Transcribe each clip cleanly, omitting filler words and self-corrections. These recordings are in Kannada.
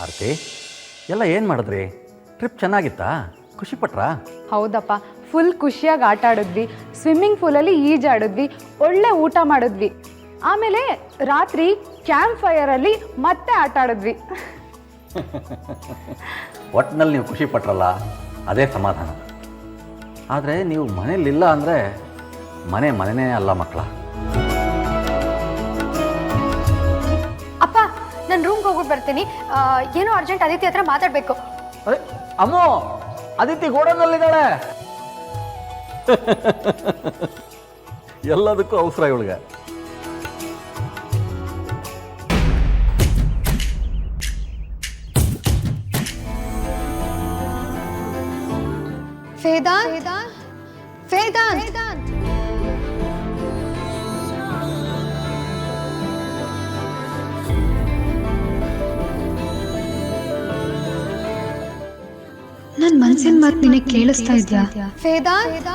ಆರ್ತಿ ಎಲ್ಲ ಏನು ಮಾಡಿದ್ರಿ? ಟ್ರಿಪ್ ಚೆನ್ನಾಗಿತ್ತಾ? ಖುಷಿಪಟ್ರಾ? ಹೌದಪ್ಪ, ಫುಲ್ ಖುಷಿಯಾಗಿ ಆಟ ಆಡಿದ್ವಿ. ಸ್ವಿಮ್ಮಿಂಗ್ ಪೂಲಲ್ಲಿ ಈಜಾಡಿದ್ವಿ, ಒಳ್ಳೆ ಊಟ ಮಾಡಿದ್ವಿ. ಆಮೇಲೆ ರಾತ್ರಿ ಕ್ಯಾಂಪ್ ಫೈರಲ್ಲಿ ಮತ್ತೆ ಆಟ ಆಡಿದ್ವಿ. ಒಟ್ಟಿನಲ್ಲಿ ನೀವು ಖುಷಿ ಪಟ್ರಲ್ಲ, ಅದೇ ಸಮಾಧಾನ. ಆದರೆ ನೀವು ಮನೇಲಿಲ್ಲ ಅಂದರೆ ಮನೆನೇ ಅಲ್ಲ ಮಕ್ಕಳ. ಅಪ್ಪ, ನಾನು ರೂಮ್ಗೆ ಹೋಗ್ಬಿಟ್ಟು ಬರ್ತೀನಿ. ಏನೋ ಅರ್ಜೆಂಟ್ ಅದಿತಿ ಹತ್ರ ಮಾತಾಡಬೇಕು. ಅದೇ ಅಮ್ಮೋ, ಅದಿತಿ ಗೋಡನಲ್ಲಿದ್ದಾಳೆ. ಎಲ್ಲದಕ್ಕೂ ಅವಸರ ಇವಳಿಗೆ. ವೇದಾಂತ್ ನನ್ ಮನ್ಸಿನ ಮಾತು ನಿನಗೆ ಕೇಳಿಸ್ತಾ ಇದ್ಯಾ? ವೇದಾಂತ್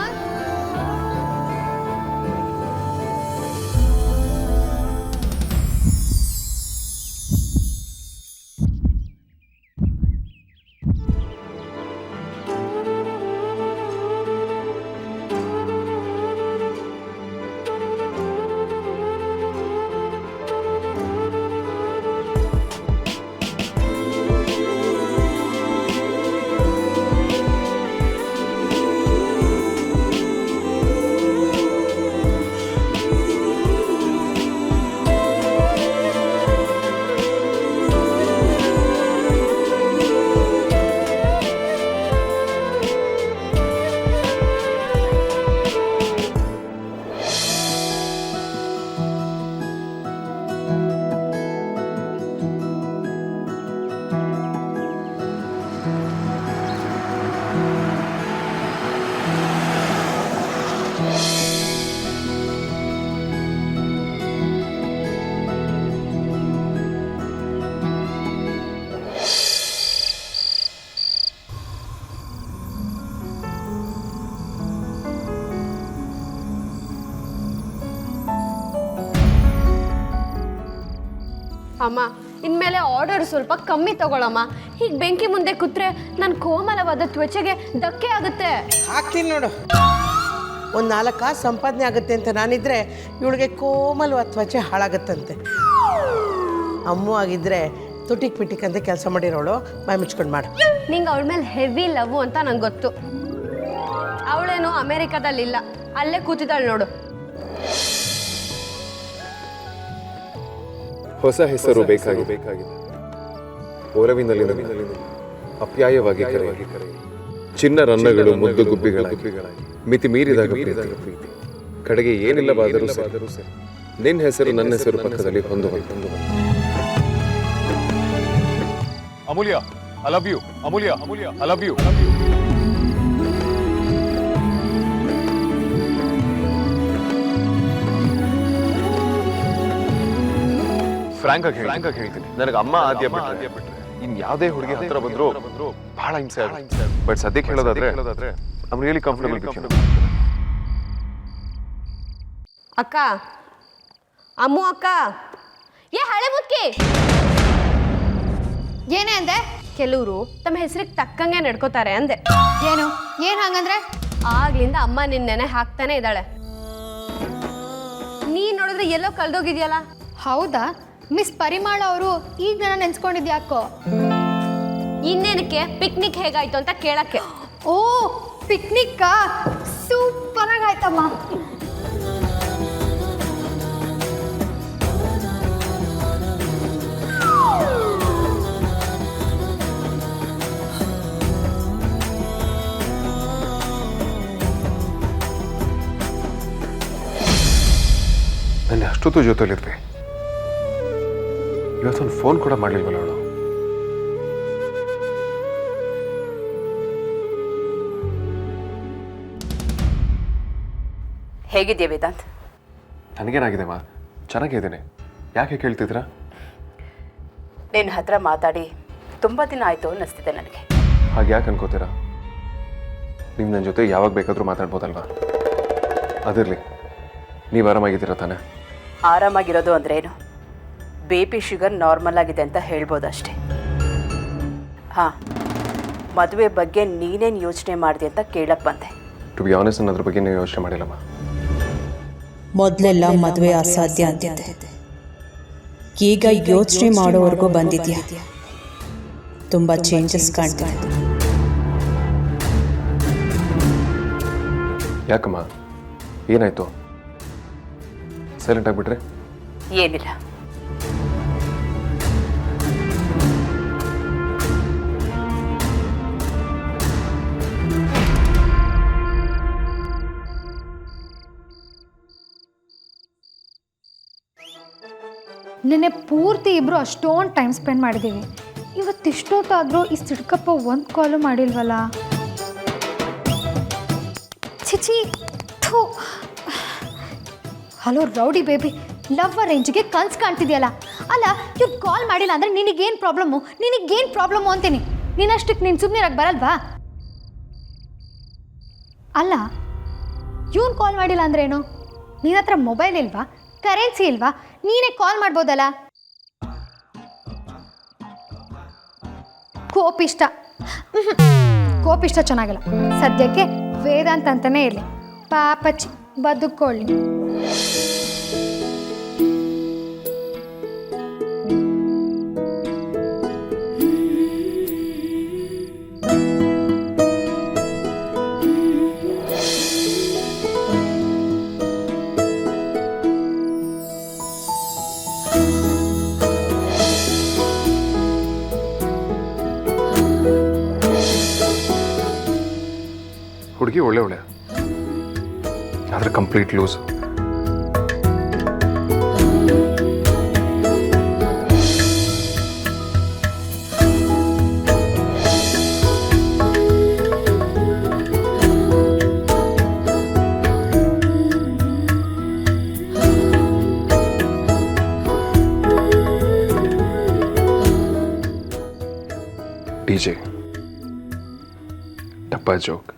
ಅಮ್ಮ, ಇನ್ಮೇಲೆ ಆರ್ಡರ್ ಸ್ವಲ್ಪ ಕಮ್ಮಿ ತಗೊಳಮ್ಮ. ಹೀಗೆ ಬೆಂಕಿ ಮುಂದೆ ಕೂತ್ರೆ ನನ್ನ ಕೋಮಲವಾದ ತ್ವಚೆಗೆ ಧಕ್ಕೆ ಆಗುತ್ತೆ. ಹಾಕ್ತೀನಿ ನೋಡು. ಒಂದು 4 ಕಾಸು ಸಂಪಾದನೆ ಆಗುತ್ತೆ ಅಂತ ನಾನಿದ್ರೆ ಇವಳಿಗೆ ಕೋಮಲವಾದ ತ್ವಚೆ ಹಾಳಾಗತ್ತಂತೆ. ಅಮ್ಮು ಆಗಿದ್ರೆ ತುಟಿಕ್ ಪಿಟಿಕ್ ಅಂತ ಕೆಲಸ ಮಾಡಿರೋಳು, ಬಾಯಿ ಮುಚ್ಕೊಂಡು ಮಾಡು. ನಿಂಗೆ ಅವಳ ಮೇಲೆ ಹೆವಿ ಲವ್ ಅಂತ ನಂಗೆ ಗೊತ್ತು. ಅವಳೇನು ಅಮೇರಿಕಾದಲ್ಲಿಲ್ಲ, ಅಲ್ಲೇ ಕೂತಿದ್ದಾಳೆ ನೋಡು. ಹೊಸ ಹೆಸರು ಬೇಕಾಗಿದೆ. ಓರವಿನಲ್ಲಿ ಅಪ್ಯಾಯವಾಗಿ ಕರೆ, ಚಿನ್ನ ರನ್ನಗಳು ಮುದ್ದು ಗುಬ್ಬಿಗಳಾಗಿ ಮಿತಿ ಮೀರಿದಾಗ ಪ್ರೀತಿ, ಕಡೆಗೆ ಏನಿಲ್ಲವಾದರೂ ಸರಿ ನಿನ್ನ ಹೆಸರು ನನ್ನ ಹೆಸರು ಪಕ್ಕದಲ್ಲಿ ಹೊಂದುವಂತ. Amulya, I love you. Amulya, I love you. Frank ಆಗಿ ಹೇಳ್ತೀನಿ, ನನಗೆ ಅಮ್ಮ ಆದ್ಯ ಬಿಟ್ರೆ ಇನ್ ಯಾವುದೇ ಹುಡುಗಿ ಹತ್ರ ಬಂದ್ರು ಬಹಳ ಹಿಂಸೆ ಆಗುತ್ತೆ. ಬಟ್ ಸದ್ಯಕ್ಕೆ ಹೇಳೋದಾದ್ರೆ ಐ ಆಮ್ ರಿಯಲಿ ಕಂಫರ್ಟಬಲ್. ಅಕ್ಕ, ಅಮ್ಮು ಅಕ್ಕ, ಏ ಹಳೆ ಮುದ್ಕಿ, ಏನೇ ಅಂದೆ? ಕೆಲವರು ತಮ್ಮ ಹೆಸರಿಗೆ ತಕ್ಕಂಗೆ ನಡ್ಕೋತಾರೆ ಅಂದೆ. ಏನ್ ಹಂಗಂದ್ರೆ? ಆಗ್ಲಿಂದ ಅಮ್ಮ ನಿನ್ನೆನೆ ಹಾಕ್ತಾನೆ ಇದ್ದಾಳೆ. ನೀನ್ ನೋಡಿದ್ರೆ ಎಲ್ಲೋ ಕಳ್ದೋಗಿದ್ಯಲ್ಲ. ಹೌದಾ? ಮಿಸ್ ಪರಿಮಾಳ ಅವರು ಈಗ ನನ್ನ ನೆನ್ಸ್ಕೊಂಡಿದ್ಯಾಕೋ? ಇನ್ನೇನಕ್ಕೆ ಪಿಕ್ನಿಕ್ ಹೇಗಾಯ್ತು ಅಂತ ಕೇಳಕ್ಕೆ. ಓ, ಪಿಕ್ನಿಕ್ ಸೂಪರ್ ಆಗಾಯ್ತಮ್ಮ. ನನ್ನ ಅಷ್ಟೊತ್ತು ಜೊತೆಲಿದ್ವಿ, ಇವತ್ತೊಂದು ಫೋನ್ ಕೂಡ ಮಾಡಲಿಲ್ವಲ್ಲ ಅವಳು. ಹೇಗಿದೆಯಾ ವೇದಾಂತ್? ನನಗೇನಾಗಿದೆ ಮಾ? ಚೆನ್ನಾಗಿದ್ದೇನೆ. ಯಾಕೆ ಕೇಳ್ತಿದ್ರಾ? ನಿನ್ನ ಹತ್ರ ಮಾತಾಡಿ ತುಂಬ ದಿನ ಆಯಿತು ಅನ್ನಿಸ್ತಿದೆ ನನಗೆ. ಹಾಗೆ ಯಾಕೆ ಅನ್ಕೋತೀರಾ? ನೀವು ನನ್ನ ಜೊತೆ ಯಾವಾಗ ಬೇಕಾದರೂ ಮಾತಾಡ್ಬೋದಲ್ವಾ? ಅದಿರಲಿ, ನೀವು ಆರಾಮಾಗಿದ್ದೀರಾ ತಾನೆ? ಆರಾಮಾಗಿರೋದು ಅಂದ್ರೇನು? BP ಶುಗರ್ ನಾರ್ಮಲ್ ಆಗಿದೆ ಅಂತ ಹೇಳ್ಬೋದಷ್ಟೇ. ಹಾಂ, ಮದುವೆ ಬಗ್ಗೆ ನೀನೇನು ಯೋಚನೆ ಮಾಡಿದೆ ಅಂತ ಕೇಳಕ್ಕೆ ಬಂದೆ. ಟು ಬಿ ಆನೆಸ್ಟ್, ನಾನು ಅದ್ರ ಬಗ್ಗೆ ನೀವು ಯೋಚನೆ ಮಾಡಿಲ್ಲಮ್ಮ. ಮೊದಲೆಲ್ಲ ಮದುವೆ ಅಸಾಧ್ಯ ಅಂತಿದ್ದೆ, ಈಗ ಯೋಚನೆ ಮಾಡೋವರೆಗೂ ಬಂದಿದ್ಯಾ. ತುಂಬ ಚೇಂಜಸ್ ಕಾಣ್ತಾ ಇದೆ. ಯಾಕಮ್ಮ, ಏನಾಯ್ತು? ಸೈಲೆಂಟ್ ಆಗಿಬಿಟ್ರೆ? ಏನಿಲ್ಲ. ನಿನ್ನೆ ಪೂರ್ತಿ ಇಬ್ಬರು ಅಷ್ಟೊಂದು ಟೈಮ್ ಸ್ಪೆಂಡ್ ಮಾಡಿದ್ದೀವಿ. ಇವತ್ತಿಷ್ಟೊತ್ತಾದರೂ ಈ ಸಿಡ್ಕಪ್ಪ ಒಂದು ಕಾಲು ಮಾಡಿಲ್ವಲ್ಲ. ಚಿಚಿ, ಥೂ. ಹಲೋ ರೌಡಿ ಬೇಬಿ, ಲವ್ ರೇಂಜ್ಗೆ ಕನ್ಸು ಕಾಣ್ತಿದ್ಯಲ್ಲ. ಅಲ್ಲ, ಇವ್ರು ಕಾಲ್ ಮಾಡಿಲ್ಲ ಅಂದರೆ ನಿನಗೇನು ಪ್ರಾಬ್ಲಮ್ಮು ಅಂತೀನಿ. ನೀನಷ್ಟಕ್ಕೆ ನೀನು ಸುಮ್ಮನಿರಕ್ಕೆ ಬರಲ್ವಾ? ಅಲ್ಲ, ಇವನು ಕಾಲ್ ಮಾಡಿಲ್ಲ ಅಂದ್ರೇನು? ನಿನ್ನ ಹತ್ರ ಮೊಬೈಲ್ ಇಲ್ವಾ, ಕರೆನ್ಸಿ ಇಲ್ವಾ? ನೀನೇ ಕಾಲ್ ಮಾಡ್ಬೋದಲ್ಲ. ಕೋಪಿಷ್ಟ ಚೆನ್ನಾಗಲ್ಲ. ಸದ್ಯಕ್ಕೆ ವೇದಾಂತ ಅಂತಾನೆ ಇರಲಿ. ಪಾಪಚ್ಚಿ ಬದುಕೊಳ್ಳಿ. ಹುಡುಗಿ ಒಳ್ಳೆ ಆದರೆ ಕಂಪ್ಲೀಟ್ ಲೂಸ್. DJ, ಡಬ್ಬಾ ಜೋಕ್.